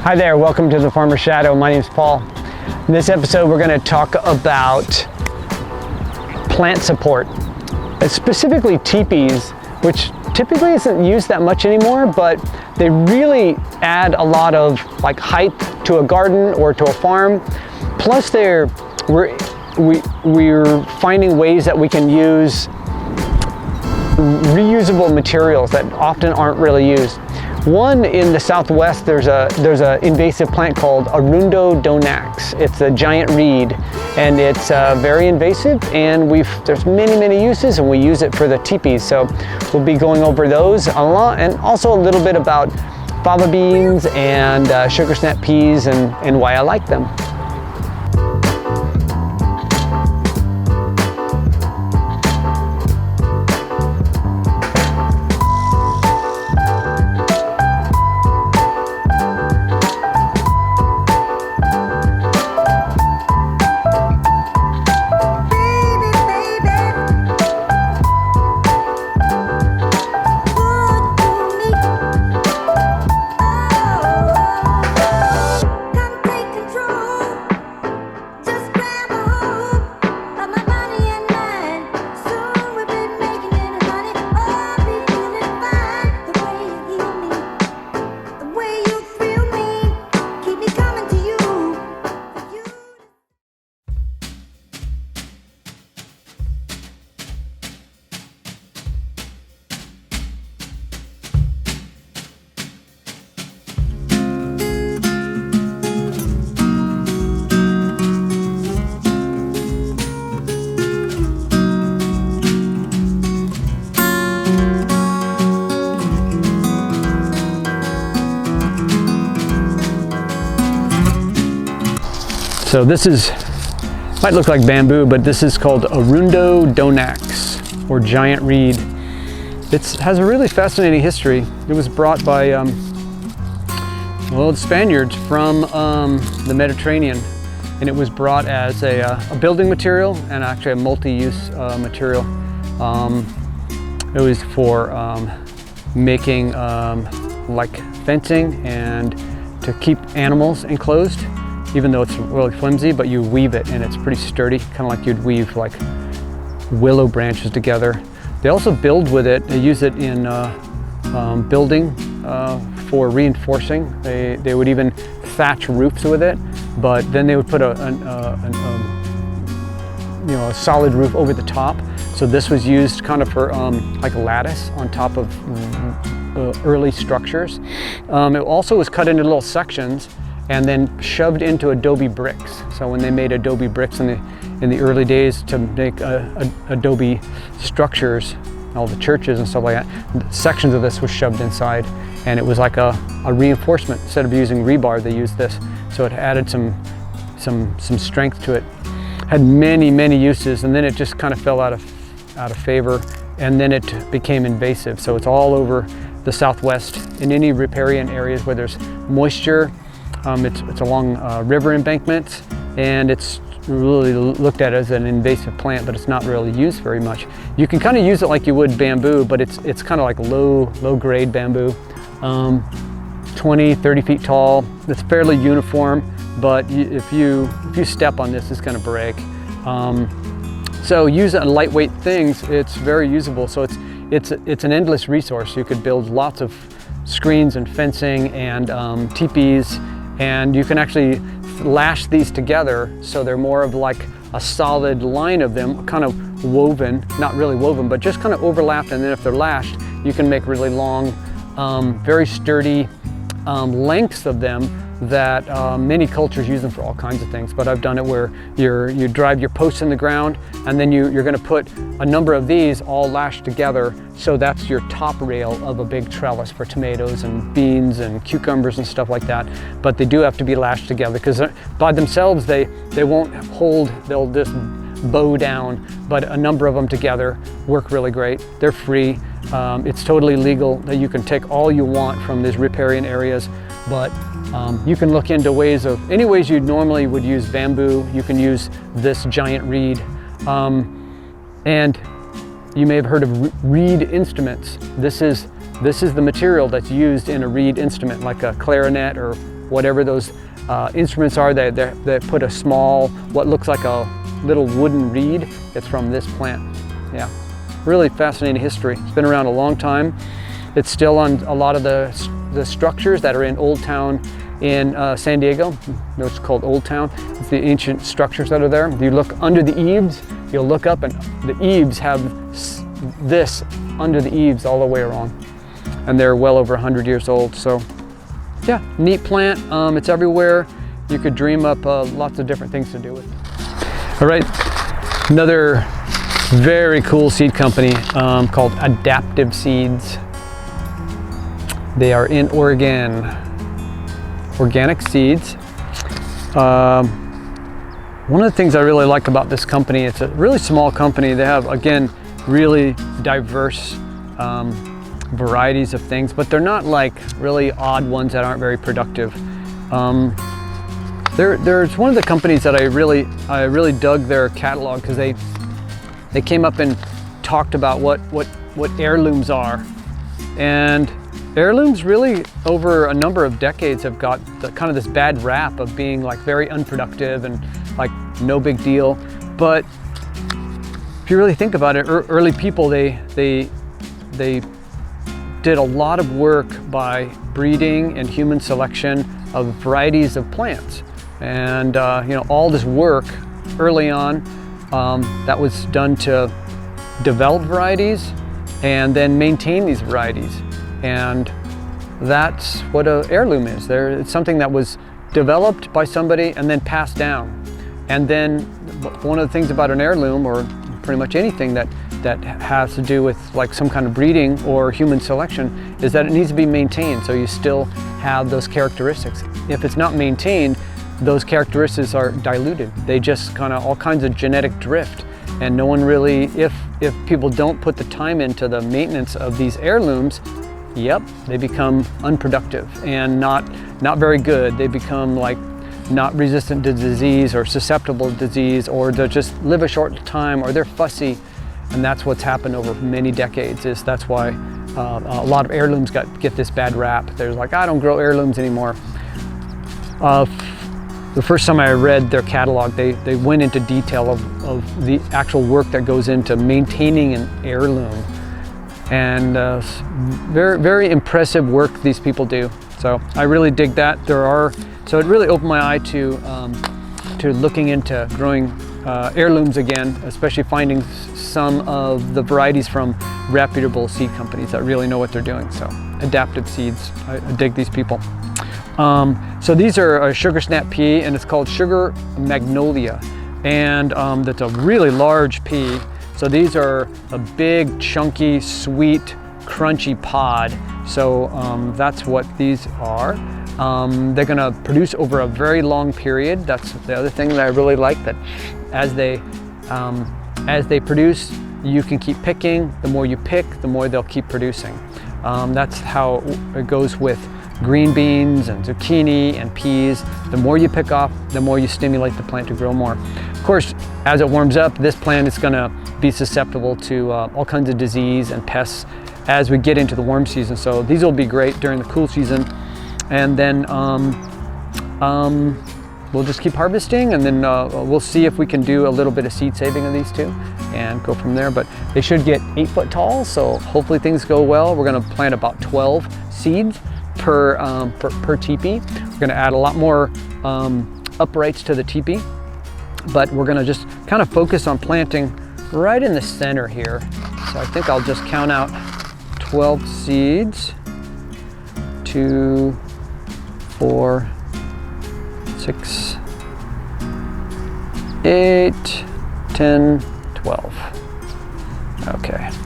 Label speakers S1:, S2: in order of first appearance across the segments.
S1: Hi there, welcome to the Farmer's Shadow. My name is Paul. In this episode, we're going to talk about plant support, specifically teepees, which typically isn't used that much anymore, but they really add a lot of height to a garden or to a farm. Plus, we're finding ways that we can use reusable materials that often aren't really used. One, in the Southwest, there's a invasive plant called arundo donax. It's a giant reed, and it's very invasive, and there's many uses, and we use it for the teepees. So we'll be going over those a lot, and also a little bit about fava beans and sugar snap peas and why I like them. So this might look like bamboo, but this is called arundo donax, or giant reed. It has a really fascinating history. It was brought by Spaniards from the Mediterranean, and it was brought as a building material and actually a multi-use material. It was for making fencing and to keep animals enclosed. Even though it's really flimsy, but you weave it and it's pretty sturdy, kind of like you'd weave willow branches together. They also build with it. They use it in building for reinforcing. They would even thatch roofs with it, but then they would put a solid roof over the top. So this was used kind of for like lattice on top of early structures. It also was cut into little sections and then shoved into adobe bricks. So when they made adobe bricks in the early days to make adobe structures, all the churches and stuff like that, sections of this was shoved inside, and it was like a reinforcement. Instead of using rebar, they used this, so it added some strength to it. Had many uses, and then it just kind of fell out of favor, and then it became invasive. So it's all over the Southwest in any riparian areas where there's moisture. It's along river embankments, and it's really looked at as an invasive plant, but it's not really used very much. You can kind of use it like you would bamboo, but it's kind of like low grade bamboo, 20-30 feet tall. It's fairly uniform, but if you step on this, it's going to break. So use it on lightweight things. It's very usable. So it's an endless resource. You could build lots of screens and fencing and teepees. And you can actually lash these together so they're more of like a solid line of them, kind of woven, not really woven, but just kind of overlapped. And then if they're lashed, you can make really long, very sturdy lengths of them that many cultures use them for all kinds of things. But I've done it where you drive your posts in the ground, and then you're going to put a number of these all lashed together, so that's your top rail of a big trellis for tomatoes and beans and cucumbers and stuff like that. But they do have to be lashed together, because by themselves they won't hold, they'll just bow down, but a number of them together work really great. They're free. It's totally legal that you can take all you want from these riparian areas, but you can look into any ways you normally would use bamboo. You can use this giant reed. And you may have heard of reed instruments. This is the material that's used in a reed instrument, like a clarinet or whatever those instruments are. They put a small, what looks like a little wooden reed. It's from this plant. Yeah, really fascinating history. It's been around a long time. It's still on a lot of the structures that are in Old Town in San Diego. It's called Old Town. It's the ancient structures that are there. If you look under the eaves, you'll look up and the eaves have this under the eaves all the way around. And they're well over 100 years old. So yeah, neat plant. It's everywhere. You could dream up lots of different things to do with it. All right, another very cool seed company called Adaptive Seeds. They are in Oregon. Organic seeds. One of the things I really like about this company, it's a really small company. They have, again, really diverse varieties of things, but they're not like really odd ones that aren't very productive. There's one of the companies that I really dug their catalog, because they came up and talked about what heirlooms are. And heirlooms really, over a number of decades, have got kind of this bad rap of being like very unproductive and like no big deal. But if you really think about it, early people, they did a lot of work by breeding and human selection of varieties of plants. And you know, all this work early on that was done to develop varieties and then maintain these varieties. And that's what an heirloom is. It's something that was developed by somebody and then passed down. And then one of the things about an heirloom, or pretty much anything that has to do with like some kind of breeding or human selection, is that it needs to be maintained, so you still have those characteristics. If it's not maintained, those characteristics are diluted. They just kind of all kinds of genetic drift. And no one really, if people don't put the time into the maintenance of these heirlooms, yep, they become unproductive and not very good. They become like not resistant to disease or susceptible to disease, or they just live a short time, or they're fussy. And that's what's happened over many decades. That's why a lot of heirlooms get this bad rap. There's like, I don't grow heirlooms anymore. The first time I read their catalog, they went into detail of the actual work that goes into maintaining an heirloom. And very, very impressive work these people do. So I really dig that. So it really opened my eye to looking into growing heirlooms again, especially finding some of the varieties from reputable seed companies that really know what they're doing. So Adaptive Seeds, I dig these people. So these are a sugar snap pea, and it's called Sugar Magnolia. And that's a really large pea. So these are a big, chunky, sweet, crunchy pod. So that's what these are. They're gonna produce over a very long period. That's the other thing that I really like, that as they produce, you can keep picking. The more you pick, the more they'll keep producing. That's how it goes with green beans and zucchini and peas. The more you pick off, the more you stimulate the plant to grow more. Of course, as it warms up, this plant is gonna be susceptible to all kinds of disease and pests as we get into the warm season. So these will be great during the cool season. And then we'll just keep harvesting, and then we'll see if we can do a little bit of seed saving of these two and go from there. But they should get 8 foot tall, so hopefully things go well. We're gonna plant about 12 seeds per teepee. We're gonna add a lot more uprights to the teepee, but we're gonna just kind of focus on planting right in the center here. So I think I'll just count out 12 seeds. 2, 4, 6, 8, 10, 12. Okay, so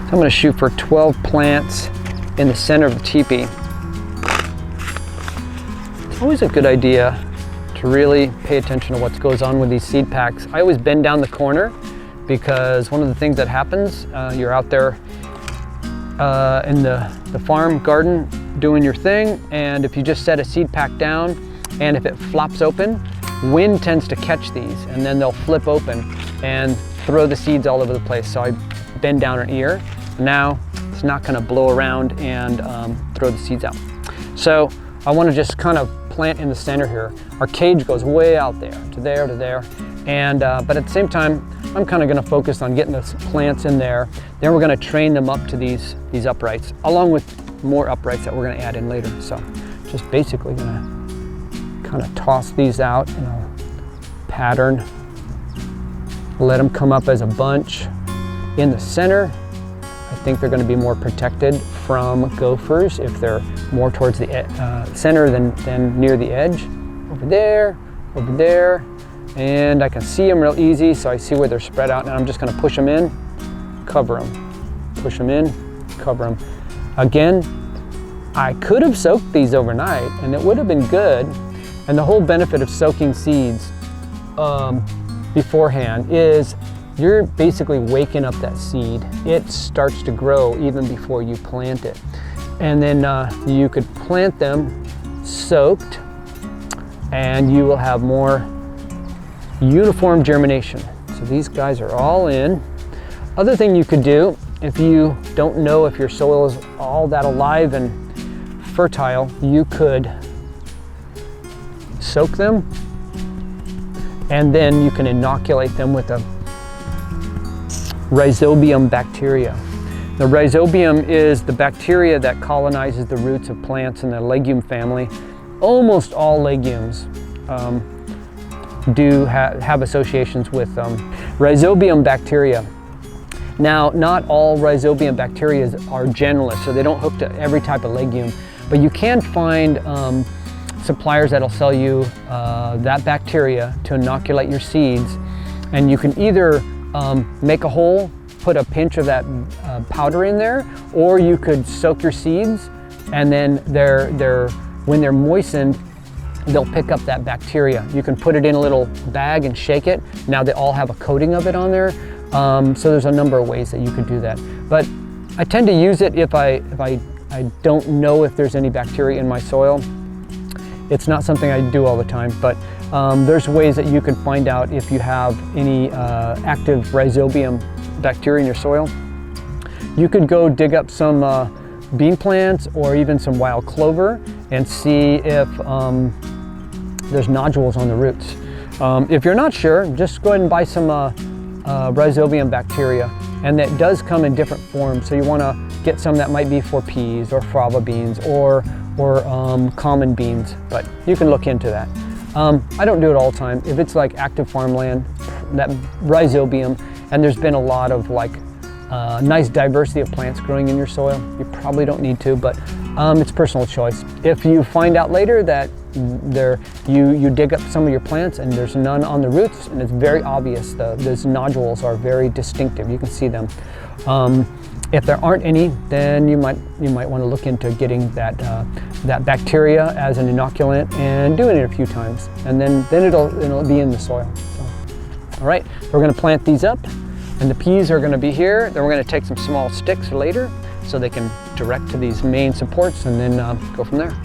S1: I'm gonna shoot for 12 plants in the center of the teepee. It's always a good idea to really pay attention to what goes on with these seed packs. I always bend down the corner, because one of the things that happens, you're out there in the farm garden doing your thing, and if you just set a seed pack down, and if it flops open, wind tends to catch these, and then they'll flip open and throw the seeds all over the place. So I bend down an ear. Now it's not gonna blow around and throw the seeds out. So I want to just kind of plant in the center here. Our cage goes way out there, to there, to there. And, but at the same time, I'm kind of going to focus on getting the plants in there. Then we're going to train them up to these uprights, along with more uprights that we're going to add in later. So just basically going to kind of toss these out in a pattern. Let them come up as a bunch in the center. I think they're going to be more protected from gophers if they're more towards the center than near the edge. Over there, over there. And I can see them real easy, so I see where they're spread out, and I'm just going to push them in, cover them. Push them in, cover them. Again, I could have soaked these overnight, and it would have been good. And the whole benefit of soaking seeds beforehand is you're basically waking up that seed. It starts to grow even before you plant it. And then you could plant them soaked, and you will have more uniform germination. So these guys are all in. Other thing you could do, if you don't know if your soil is all that alive and fertile, you could soak them, and then you can inoculate them with a Rhizobium bacteria. The Rhizobium is the bacteria that colonizes the roots of plants in the legume family. Almost all legumes do have associations with Rhizobium bacteria. Now, not all Rhizobium bacteria are generalists, so they don't hook to every type of legume, but you can find suppliers that'll sell you that bacteria to inoculate your seeds, and you can either make a hole, put a pinch of that powder in there, or you could soak your seeds, and then when they're moistened, they'll pick up that bacteria. You can put it in a little bag and shake it. Now they all have a coating of it on there. So there's a number of ways that you could do that. But I tend to use it if I don't know if there's any bacteria in my soil. It's not something I do all the time, but there's ways that you can find out if you have any active Rhizobium bacteria in your soil. You could go dig up some bean plants or even some wild clover and see if there's nodules on the roots. If you're not sure, just go ahead and buy some Rhizobium bacteria, and that does come in different forms. So you want to get some that might be for peas or fava beans or common beans, but you can look into that. I don't do it all the time. If it's like active farmland, that Rhizobium, and there's been a lot of nice diversity of plants growing in your soil, you probably don't need to, but it's personal choice. If you find out later that you dig up some of your plants and there's none on the roots, and it's very obvious, those nodules are very distinctive, you can see them. If there aren't any, then you might want to look into getting that bacteria as an inoculant and doing it a few times, and then it'll be in the soil. So, all right, we're going to plant these up, and the peas are going to be here. Then we're going to take some small sticks later so they can direct to these main supports, and then go from there.